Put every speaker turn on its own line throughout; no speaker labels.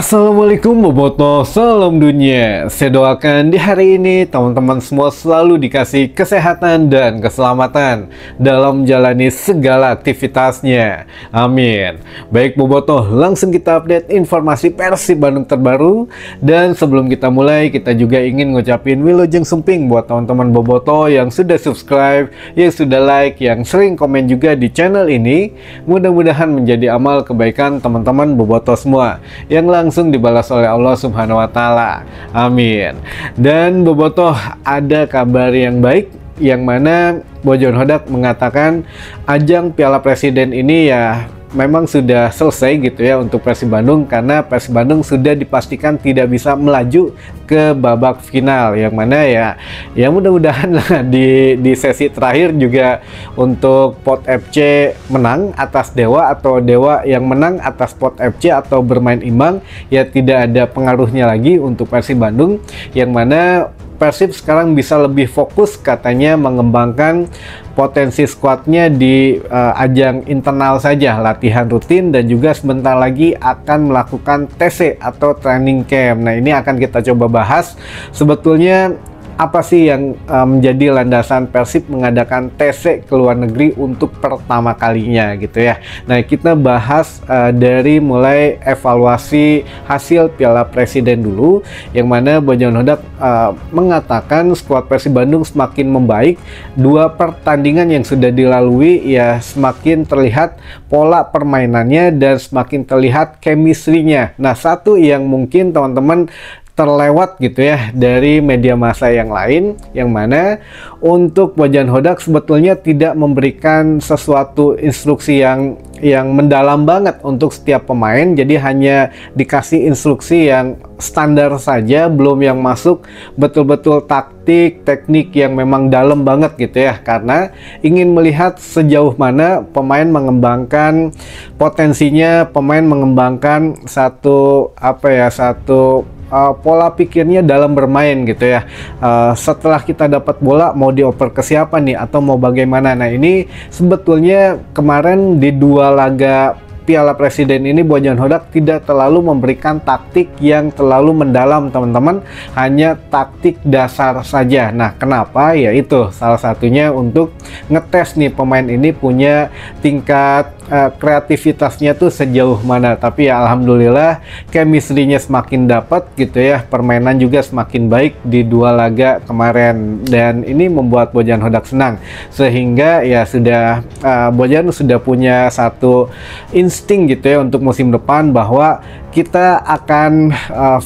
Assalamualaikum Boboto, salam dunia. Saya doakan di hari ini teman-teman semua selalu dikasih kesehatan dan keselamatan dalam menjalani segala aktivitasnya. Amin. Baik Boboto, langsung kita update informasi Persib Bandung terbaru. Dan sebelum kita mulai, kita juga ingin ngucapin Wilujeng Sumping buat teman-teman Boboto yang sudah subscribe, yang sudah like, yang sering komen juga di channel ini. Mudah-mudahan menjadi amal kebaikan teman-teman Boboto semua yang langsung dibalas oleh Allah Subhanahu wa Ta'ala. Amin. Dan Bobotoh, ada kabar yang baik yang mana Bojon Hodak mengatakan ajang Piala Presiden ini ya memang sudah selesai gitu ya untuk Persib Bandung, karena Persib Bandung sudah dipastikan tidak bisa melaju ke babak final, yang mana ya mudah-mudahan lah di sesi terakhir juga untuk Pot FC menang atas Dewa, atau Dewa yang menang atas Pot FC atau bermain imbang, ya tidak ada pengaruhnya lagi untuk Persib Bandung, yang mana Persib sekarang bisa lebih fokus katanya mengembangkan potensi skuadnya di ajang internal saja, latihan rutin, dan juga sebentar lagi akan melakukan TC atau training camp. Nah, ini akan kita coba bahas sebetulnya apa sih yang menjadi landasan Persib mengadakan TC ke luar negeri untuk pertama kalinya gitu ya. Nah, kita bahas dari mulai evaluasi hasil Piala Presiden dulu, yang mana Bojon Hodak mengatakan skuad Persib Bandung semakin membaik. 2 pertandingan yang sudah dilalui ya semakin terlihat pola permainannya dan semakin terlihat chemistry-nya. Nah, satu yang mungkin teman-teman terlewat gitu ya dari media massa yang lain, yang mana untuk Bojon Hodak sebetulnya tidak memberikan sesuatu instruksi yang mendalam banget untuk setiap pemain, jadi hanya dikasih instruksi yang standar saja, belum yang masuk betul-betul taktik, teknik yang memang dalam banget gitu ya, karena ingin melihat sejauh mana pemain mengembangkan potensinya, pemain mengembangkan satu pola pikirnya dalam bermain gitu ya. Setelah kita dapat bola mau dioper ke siapa nih atau mau bagaimana. Nah, ini sebetulnya kemarin di 2 laga Piala Presiden ini Bojon Hodak tidak terlalu memberikan taktik yang terlalu mendalam teman-teman, hanya taktik dasar saja. Nah, kenapa? Ya itu salah satunya untuk ngetes nih pemain ini punya tingkat kreativitasnya tuh sejauh mana. Tapi ya alhamdulillah chemistry-nya semakin dapat gitu ya, permainan juga semakin baik di 2 laga kemarin, dan ini membuat Bojon Hodak senang, sehingga ya sudah Bojon sudah punya satu insting gitu ya untuk musim depan, bahwa kita akan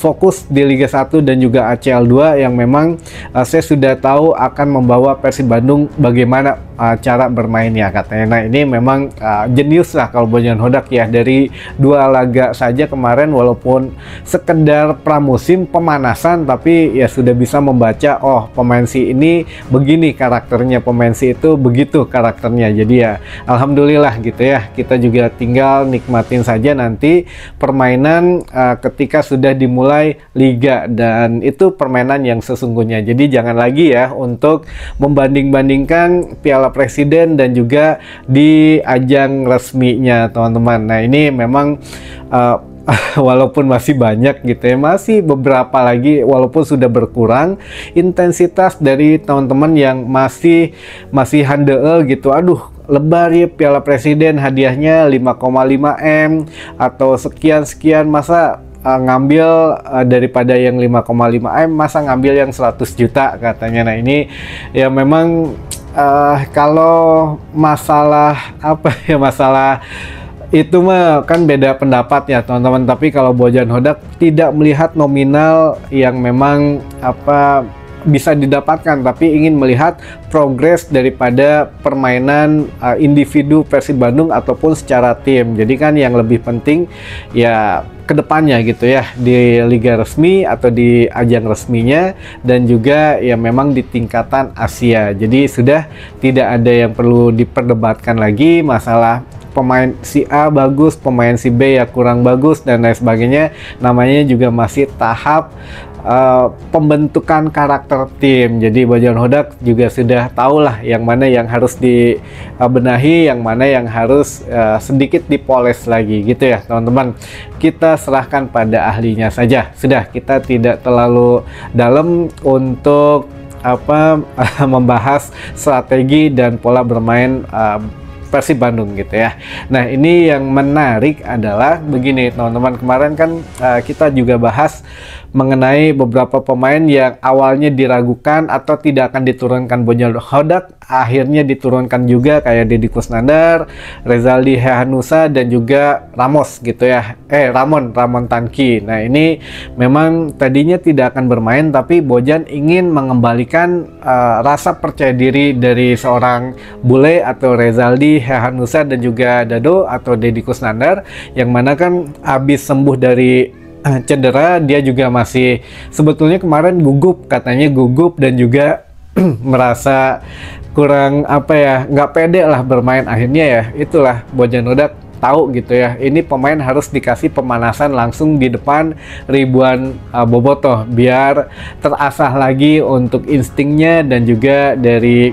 fokus di Liga 1 dan juga ACL 2 yang memang saya sudah tahu akan membawa Persib Bandung bagaimana cara bermainnya katanya. Nah, ini memang jenius lah kalau Bojon Hodak ya, dari 2 laga saja kemarin walaupun sekedar pramusim pemanasan, tapi ya sudah bisa membaca, oh pemain si ini begini karakternya, pemain si itu begitu karakternya. Jadi ya alhamdulillah gitu ya, kita juga tinggal nikmatin saja nanti permainan ketika sudah dimulai liga, dan itu permainan yang sesungguhnya. Jadi jangan lagi ya untuk membanding-bandingkan Piala Presiden dan juga di ajang resminya teman-teman. Nah, ini memang walaupun masih banyak gitu ya, masih beberapa lagi walaupun sudah berkurang intensitas dari teman-teman yang masih handeel gitu. Aduh, lebar ya Piala Presiden, hadiahnya 5,5 M atau sekian-sekian, masa ngambil daripada yang 5,5 M masa ngambil yang 100 juta katanya. Nah, ini ya memang kalau masalah masalah itu mah kan beda pendapat ya teman-teman. Tapi kalau Bojon Hodak tidak melihat nominal yang memang bisa didapatkan, tapi ingin melihat progres daripada permainan individu Persib Bandung ataupun secara tim. Jadi kan yang lebih penting ya kedepannya gitu ya, di liga resmi atau di ajang resminya, dan juga ya memang di tingkatan Asia. Jadi sudah tidak ada yang perlu diperdebatkan lagi masalah pemain si A bagus, pemain si B ya kurang bagus dan lain sebagainya. Namanya juga masih tahap pembentukan karakter tim. Jadi Bojan Hodak juga sudah tahu lah yang mana yang harus dibenahi, yang mana yang harus sedikit dipoles lagi gitu ya teman-teman. Kita serahkan pada ahlinya saja. Sudah, kita tidak terlalu dalam untuk membahas strategi dan pola bermain Persib Bandung gitu ya. Nah, ini yang menarik adalah begini teman-teman, kemarin kan kita juga bahas mengenai beberapa pemain yang awalnya diragukan atau tidak akan diturunkan Bojan Hodak, akhirnya diturunkan juga kayak Deddy Kusnandar, Rezaldi Hehanussa, dan juga Ramos gitu ya. Ramon Tanki. Nah, ini memang tadinya tidak akan bermain, tapi Bojan ingin mengembalikan rasa percaya diri dari seorang bule atau Rezaldi Hehanussa dan juga Dado atau Deddy Kusnandar, yang mana kan habis sembuh dari cedera, dia juga masih sebetulnya kemarin katanya gugup dan juga merasa kurang nggak pede lah bermain. Akhirnya ya itulah Bojan Hodak tahu gitu ya, ini pemain harus dikasih pemanasan langsung di depan ribuan bobotoh biar terasah lagi untuk instingnya dan juga dari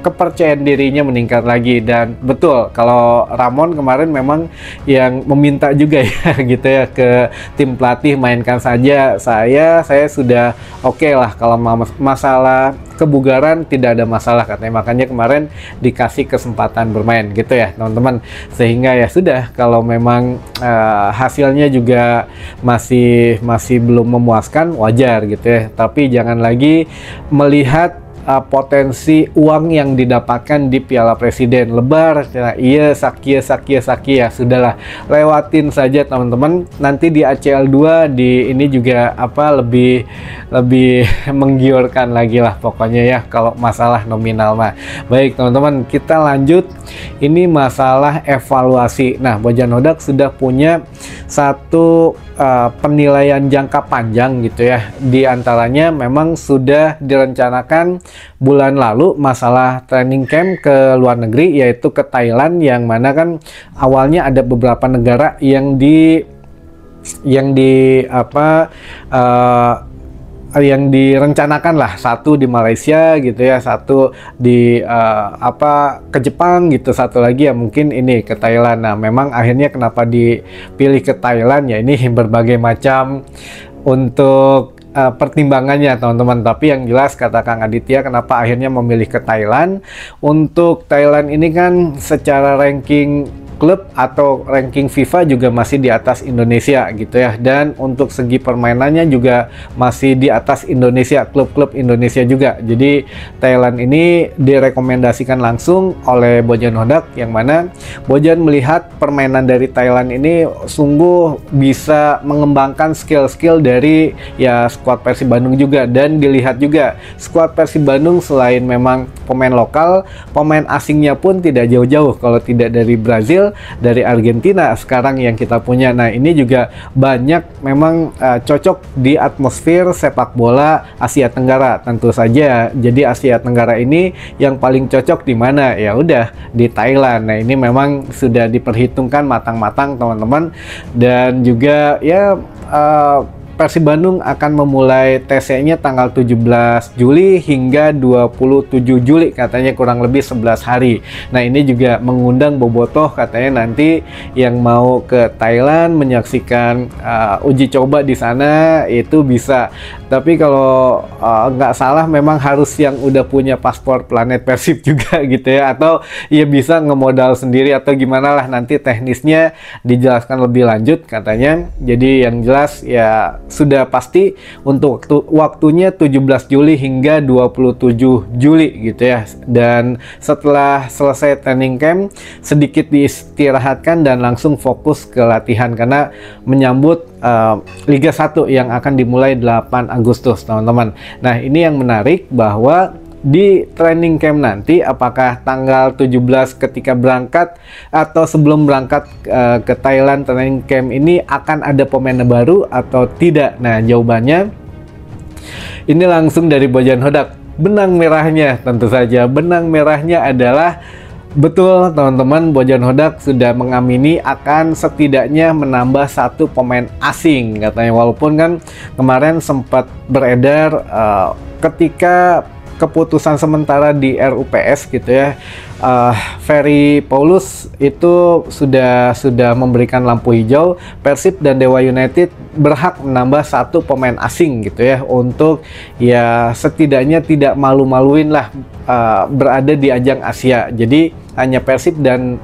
kepercayaan dirinya meningkat lagi. Dan betul, kalau Ramon kemarin memang yang meminta juga ya gitu ya ke tim pelatih, mainkan saja saya sudah oke lah, kalau masalah kebugaran tidak ada masalah katanya, makanya kemarin dikasih kesempatan bermain gitu ya teman-teman. Sehingga ya sudah, kalau memang hasilnya juga masih belum memuaskan, wajar gitu ya, tapi jangan lagi melihat potensi uang yang didapatkan di Piala Presiden lebar. Nah, iya Sakia ya sudahlah, lewatin saja teman-teman. Nanti di ACL 2 di ini juga lebih menggiurkan lagi lah pokoknya ya kalau masalah nominal mah. Baik teman-teman, kita lanjut. Ini masalah evaluasi. Nah, Bojan Hodak sudah punya satu penilaian jangka panjang gitu ya. Di antaranya memang sudah direncanakan bulan lalu masalah training camp ke luar negeri, yaitu ke Thailand, yang mana kan awalnya ada beberapa negara yang direncanakan lah, satu di Malaysia gitu ya, satu di ke Jepang gitu, satu lagi ya mungkin ini ke Thailand. Nah, memang akhirnya kenapa dipilih ke Thailand ya, ini berbagai macam untuk pertimbangannya teman-teman, tapi yang jelas kata Kang Aditya kenapa akhirnya memilih ke Thailand. Untuk Thailand ini kan secara ranking klub atau ranking FIFA juga masih di atas Indonesia gitu ya, dan untuk segi permainannya juga masih di atas Indonesia, klub-klub Indonesia juga. Jadi Thailand ini direkomendasikan langsung oleh Bojan Hodak, yang mana Bojan melihat permainan dari Thailand ini sungguh bisa mengembangkan skill-skill dari ya skuad Persib Bandung juga. Dan dilihat juga skuad Persib Bandung selain memang pemain lokal, pemain asingnya pun tidak jauh-jauh, kalau tidak dari Brazil, dari Argentina sekarang yang kita punya. Nah, ini juga banyak memang cocok di atmosfer sepak bola Asia Tenggara tentu saja. Jadi Asia Tenggara ini yang paling cocok di mana? Ya udah di Thailand. Nah, ini memang sudah diperhitungkan matang-matang teman-teman. Dan juga ya Persib Bandung akan memulai TC-nya tanggal 17 Juli hingga 27 Juli katanya, kurang lebih 11 hari. Nah, ini juga mengundang bobotoh katanya nanti yang mau ke Thailand menyaksikan uji coba di sana itu bisa. Tapi kalau nggak salah memang harus yang udah punya paspor Planet Persib juga gitu ya, atau ya bisa ngemodal sendiri atau gimana lah, nanti teknisnya dijelaskan lebih lanjut katanya. Jadi yang jelas ya sudah pasti untuk waktunya 17 Juli hingga 27 Juli gitu ya. Dan setelah selesai training camp sedikit diistirahatkan dan langsung fokus ke latihan karena menyambut Liga 1 yang akan dimulai 8 Agustus teman-teman. Nah, ini yang menarik bahwa di training camp nanti apakah tanggal 17 ketika berangkat atau sebelum berangkat ke Thailand training camp ini akan ada pemain baru atau tidak. Nah, jawabannya ini langsung dari Bojan Hodak. Benang merahnya tentu saja, benang merahnya adalah Betul teman-teman, Bojan Hodak sudah mengamini akan setidaknya menambah satu pemain asing katanya, walaupun kan kemarin sempat beredar ketika keputusan sementara di RUPS gitu ya, Ferry Paulus itu sudah memberikan lampu hijau Persib dan Dewa United berhak menambah satu pemain asing gitu ya, untuk ya setidaknya tidak malu-maluin lah berada di ajang Asia. Jadi hanya Persib dan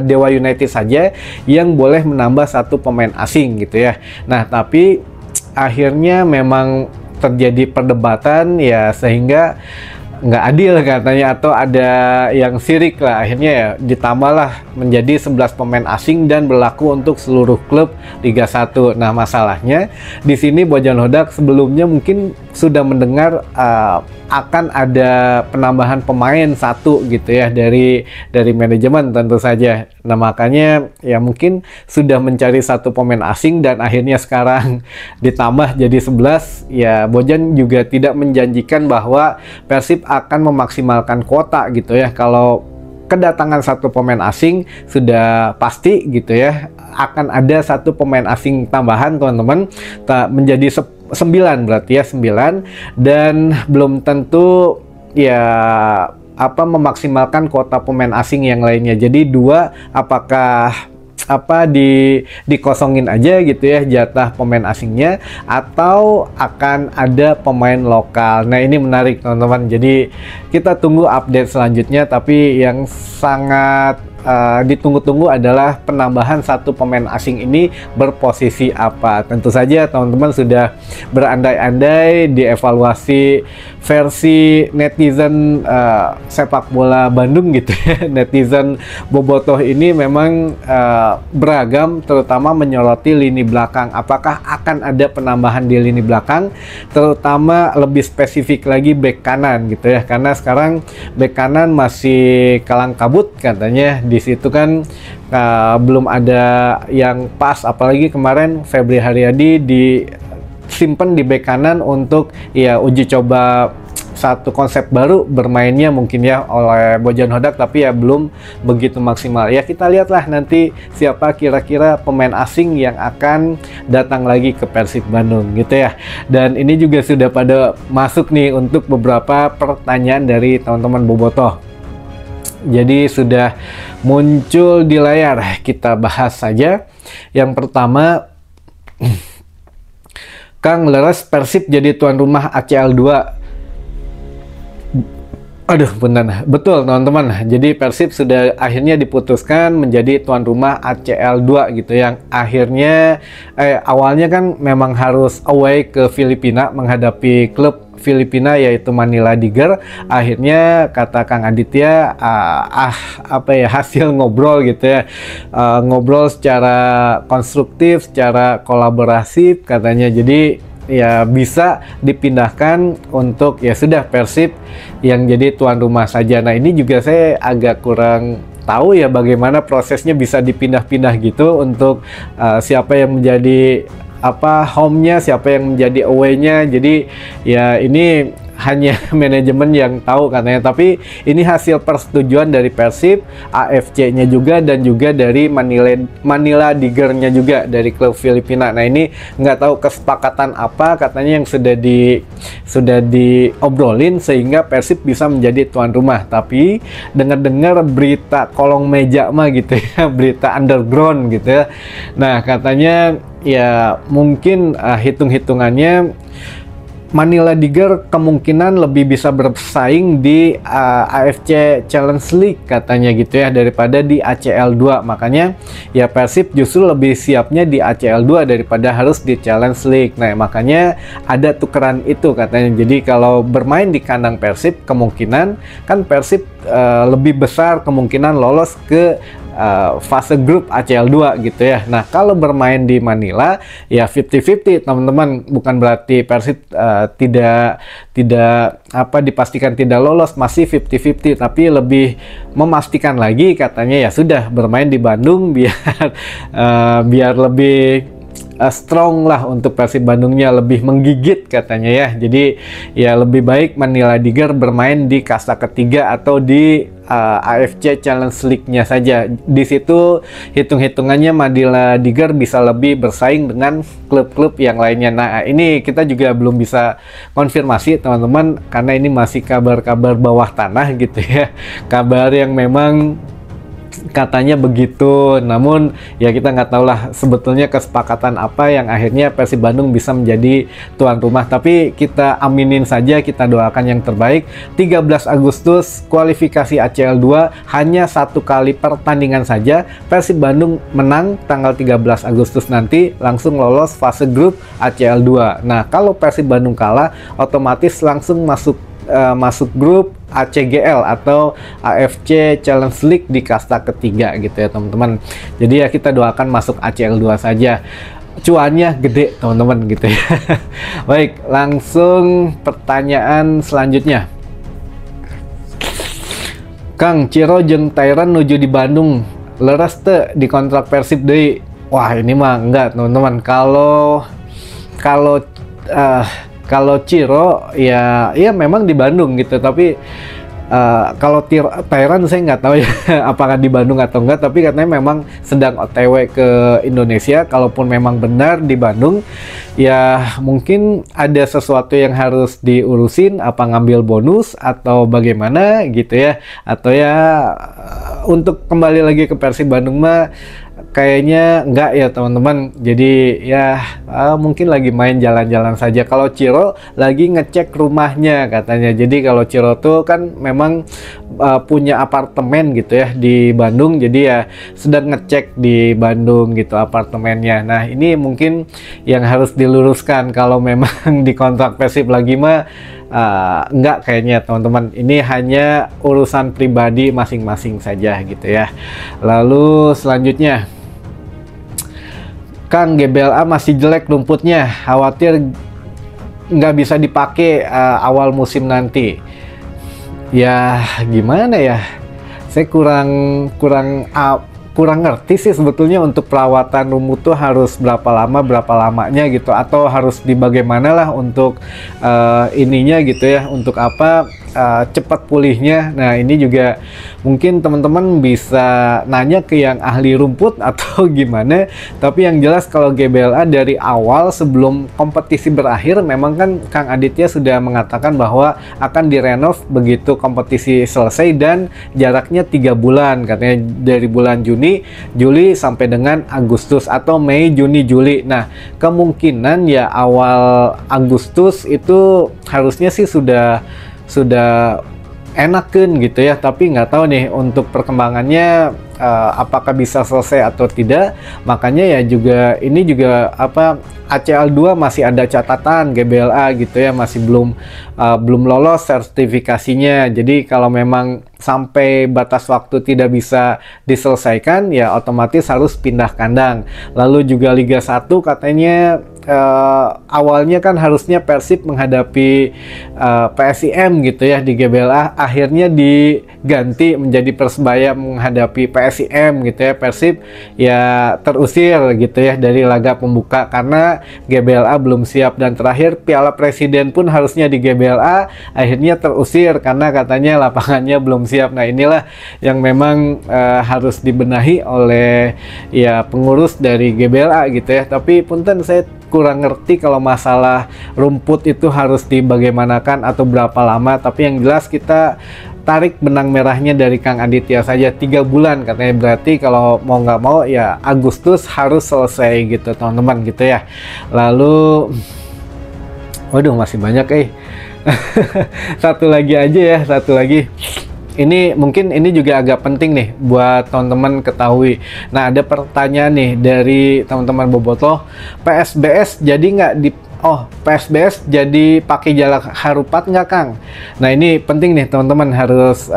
Dewa United saja yang boleh menambah satu pemain asing gitu ya. Nah, tapi akhirnya memang terjadi perdebatan ya, sehingga nggak adil katanya, atau ada yang sirik lah, akhirnya ya ditambahlah menjadi 11 pemain asing dan berlaku untuk seluruh klub Liga 1. Nah, masalahnya di sini Bojan Hodak sebelumnya mungkin sudah mendengar akan ada penambahan pemain satu gitu ya dari manajemen tentu saja. Nah, makanya ya mungkin sudah mencari satu pemain asing dan akhirnya sekarang ditambah jadi 11. Ya, Bojan juga tidak menjanjikan bahwa Persib akan memaksimalkan kuota gitu ya. Kalau kedatangan satu pemain asing sudah pasti gitu ya, akan ada satu pemain asing tambahan teman-teman, menjadi 9 berarti ya, 9, dan belum tentu ya memaksimalkan kuota pemain asing yang lainnya. Jadi 2, apakah dikosongin aja gitu ya jatah pemain asingnya, atau akan ada pemain lokal. Nah, ini menarik teman-teman, jadi kita tunggu update selanjutnya. Tapi yang sangat ditunggu-tunggu adalah penambahan satu pemain asing ini berposisi apa. Tentu saja teman-teman sudah berandai-andai dievaluasi versi netizen sepak bola Bandung gitu ya. Netizen Bobotoh ini memang beragam, terutama menyoroti lini belakang. Apakah akan ada penambahan di lini belakang, terutama lebih spesifik lagi bek kanan gitu ya, karena sekarang bek kanan masih kalang kabut katanya. Di situ kan belum ada yang pas, apalagi kemarin Febri Haryadi disimpan di bek kanan untuk ya uji coba satu konsep baru bermainnya mungkin ya oleh Bojan Hodak, tapi ya belum begitu maksimal. Ya, kita lihatlah nanti siapa kira-kira pemain asing yang akan datang lagi ke Persib Bandung gitu ya. Dan ini juga sudah pada masuk nih untuk beberapa pertanyaan dari teman-teman Bobotoh. Jadi sudah muncul di layar, kita bahas saja. Yang pertama, Kang leres Persib jadi tuan rumah ACL 2. Aduh, benar. Betul teman-teman. Jadi Persib sudah akhirnya diputuskan menjadi tuan rumah ACL 2 gitu, yang akhirnya awalnya kan memang harus away ke Filipina menghadapi klub Filipina yaitu Manila Tiger. Akhirnya kata Kang Aditya hasil ngobrol gitu ya, ngobrol secara konstruktif, secara kolaboratif katanya, jadi ya bisa dipindahkan untuk ya sudah Persib yang jadi tuan rumah saja. Nah, ini juga saya agak kurang tahu ya bagaimana prosesnya bisa dipindah-pindah gitu untuk siapa yang menjadi home-nya, siapa yang menjadi away-nya. Jadi ya ini hanya manajemen yang tahu katanya, tapi ini hasil persetujuan dari Persib, AFC-nya juga, dan juga dari Manila Tiger-nya juga dari klub Filipina. Nah, ini nggak tahu kesepakatan apa katanya yang sudah diobrolin sehingga Persib bisa menjadi tuan rumah. Tapi dengar-dengar berita kolong meja mah gitu ya, berita underground gitu ya. Nah, katanya ya mungkin hitung-hitungannya Manila Tiger kemungkinan lebih bisa bersaing di AFC Challenge League katanya gitu ya, daripada di ACL 2. Makanya ya Persib justru lebih siapnya di ACL 2 daripada harus di Challenge League. Nah, makanya ada tukeran itu katanya. Jadi kalau bermain di kandang Persib, kemungkinan kan Persib lebih besar kemungkinan lolos ke fase grup ACL 2 gitu ya. Nah, kalau bermain di Manila ya 50-50 teman-teman, bukan berarti Persib tidak dipastikan tidak lolos, masih 50-50, tapi lebih memastikan lagi katanya ya sudah bermain di Bandung biar lebih strong lah untuk Persib Bandungnya, lebih menggigit katanya ya. Jadi ya lebih baik Manila Tiger bermain di kasta ketiga atau di AFC Challenge League-nya saja. Di situ hitung-hitungannya Madila Diger bisa lebih bersaing dengan klub-klub yang lainnya. Nah, ini kita juga belum bisa konfirmasi teman-teman, karena ini masih kabar-kabar bawah tanah gitu ya. Kabar yang memang katanya begitu, namun ya kita nggak tahu lah sebetulnya kesepakatan apa yang akhirnya Persib Bandung bisa menjadi tuan rumah. Tapi kita aminin saja, kita doakan yang terbaik. 13 Agustus kualifikasi ACL 2, hanya 1 kali pertandingan saja. Persib Bandung menang tanggal 13 Agustus nanti, langsung lolos fase grup ACL 2. Nah, kalau Persib Bandung kalah, otomatis langsung masuk grup ACGL atau AFC Challenge League di kasta ketiga gitu ya teman-teman. Jadi ya kita doakan masuk ACL 2 saja. Cuannya gede teman-teman gitu ya. Baik, langsung pertanyaan selanjutnya. Kang, Ciro jeung Tyran nuju di Bandung, leres teu di kontrak Persib deui? Wah, ini mah enggak teman-teman. Kalau Ciro ya memang di Bandung gitu, tapi kalau Tyran saya nggak tahu ya apakah di Bandung atau enggak, tapi katanya memang sedang OTW ke Indonesia. Kalaupun memang benar di Bandung, ya mungkin ada sesuatu yang harus diurusin, apa ngambil bonus atau bagaimana gitu ya, atau ya untuk kembali lagi ke Persib Bandung mah kayaknya enggak ya teman-teman. Jadi ya mungkin lagi main jalan-jalan saja. Kalau Ciro lagi ngecek rumahnya katanya. Jadi kalau Ciro tuh kan memang punya apartemen gitu ya di Bandung. Jadi ya sedang ngecek di Bandung gitu apartemennya. Nah, ini mungkin yang harus diluruskan. Kalau memang di kontrak Persib lagi mah enggak kayaknya teman-teman. Ini hanya urusan pribadi masing-masing saja gitu ya. Lalu selanjutnya, Kang, GBLA masih jelek rumputnya, khawatir nggak bisa dipakai awal musim nanti. Ya gimana ya, saya kurang ngerti sih sebetulnya untuk perawatan rumput tuh harus berapa lamanya gitu, atau harus di bagaimana lah untuk ininya gitu ya, untuk apa cepat pulihnya. Nah, ini juga mungkin teman-teman bisa nanya ke yang ahli rumput atau gimana. Tapi yang jelas kalau GBLA dari awal sebelum kompetisi berakhir, memang kan Kang Aditya sudah mengatakan bahwa akan direnov begitu kompetisi selesai, dan jaraknya 3 bulan katanya, dari bulan Juli sampai dengan Agustus, atau Mei, Juni, Juli. Nah, kemungkinan ya awal Agustus itu harusnya sih sudah enakan gitu ya, tapi nggak tahu nih untuk perkembangannya apakah bisa selesai atau tidak. Makanya ya juga ini juga apa, ACL 2 masih ada catatan GBLA gitu ya, masih belum lolos sertifikasinya. Jadi kalau memang sampai batas waktu tidak bisa diselesaikan, ya otomatis harus pindah kandang. Lalu juga Liga 1 katanya awalnya kan harusnya Persib menghadapi PSIM gitu ya di GBLA, akhirnya diganti menjadi Persebaya menghadapi PSIM gitu ya. Persib ya terusir gitu ya dari laga pembuka karena GBLA belum siap, dan terakhir Piala Presiden pun harusnya di GBLA, akhirnya terusir karena katanya lapangannya belum siap. Nah, inilah yang memang harus dibenahi oleh ya pengurus dari GBLA gitu ya. Tapi punten, saya kurang ngerti kalau masalah rumput itu harus dibagaimanakan atau berapa lama. Tapi yang jelas kita tarik benang merahnya dari Kang Aditya saja, 3 bulan katanya. Berarti kalau mau nggak mau ya Agustus harus selesai gitu teman-teman gitu ya. Lalu waduh, masih banyak satu lagi aja ya, satu lagi. Ini mungkin ini juga agak penting nih buat teman-teman ketahui. Nah, ada pertanyaan nih dari teman-teman Bobotoh, PSBS jadi nggak di PSBS jadi pakai jalak harupat nggak, Kang? Nah, ini penting nih teman-teman, harus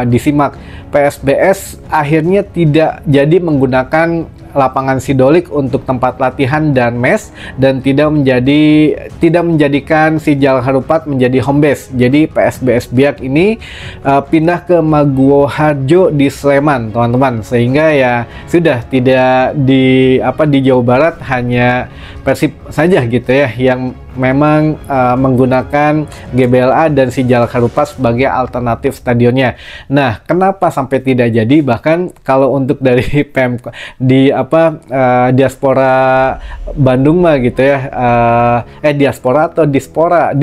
disimak. PSBS akhirnya tidak jadi menggunakan lapangan Sidolik untuk tempat latihan dan mes, dan tidak menjadikan si jalak harupat menjadi home base. Jadi PSBS Biak ini pindah ke Maguwo Harjo di Sleman, teman-teman, sehingga ya sudah tidak di Jawa Barat, hanya Persib saja gitu ya yang memang menggunakan GBLA dan Sijalak Harupat sebagai alternatif stadionnya. Nah, kenapa sampai tidak jadi? Bahkan kalau untuk dari di diaspora Bandung mah gitu ya, diaspora atau dispora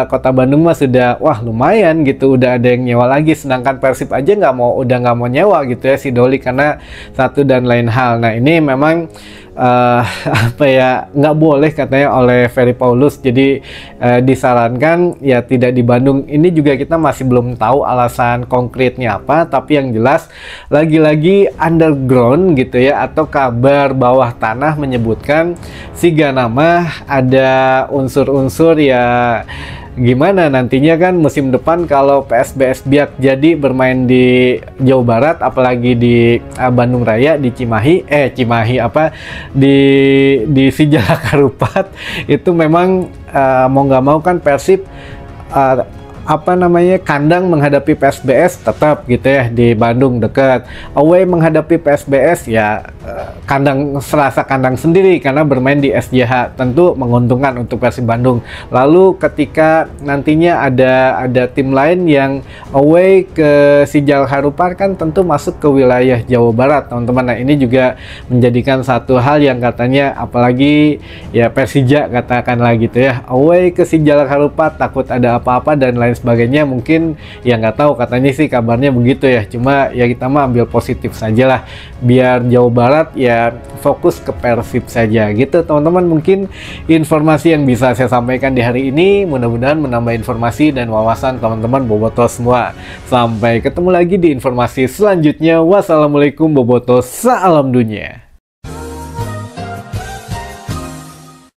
Kota Bandung mah sudah wah lumayan gitu, udah ada yang nyewa lagi, sedangkan Persib aja udah nggak mau nyewa gitu ya si Doli karena satu dan lain hal. Nah, ini memang nggak boleh katanya oleh Ferry Paulus, jadi disarankan ya tidak di Bandung. Ini juga kita masih belum tahu alasan konkretnya apa, tapi yang jelas lagi-lagi underground gitu ya, atau kabar bawah tanah menyebutkan si Ganama ada unsur-unsur ya gimana nantinya kan musim depan kalau PSBS Biak jadi bermain di Jawa Barat, apalagi di Bandung Raya, di di Sijalak Harupat, itu memang mau nggak mau kan Persib kandang menghadapi PSBS tetap gitu ya di Bandung dekat, away menghadapi PSBS ya serasa kandang sendiri karena bermain di SJH, tentu menguntungkan untuk Persib Bandung. Lalu ketika nantinya ada tim lain yang away ke Sijalak Harupat kan tentu masuk ke wilayah Jawa Barat, teman-teman. Nah, ini juga menjadikan satu hal yang katanya, apalagi ya Persija katakanlah gitu ya, away ke Sijalak Harupat takut ada apa-apa dan lain sebagainya, mungkin ya nggak tahu, katanya sih kabarnya begitu ya. Cuma ya kita mah ambil positif saja lah, biar Jawa Barat ya fokus ke Persib saja gitu, teman-teman. Mungkin informasi yang bisa saya sampaikan di hari ini, mudah-mudahan menambah informasi dan wawasan teman-teman bobotoh semua. Sampai ketemu lagi di informasi selanjutnya. Wassalamualaikum bobotoh, salam dunia.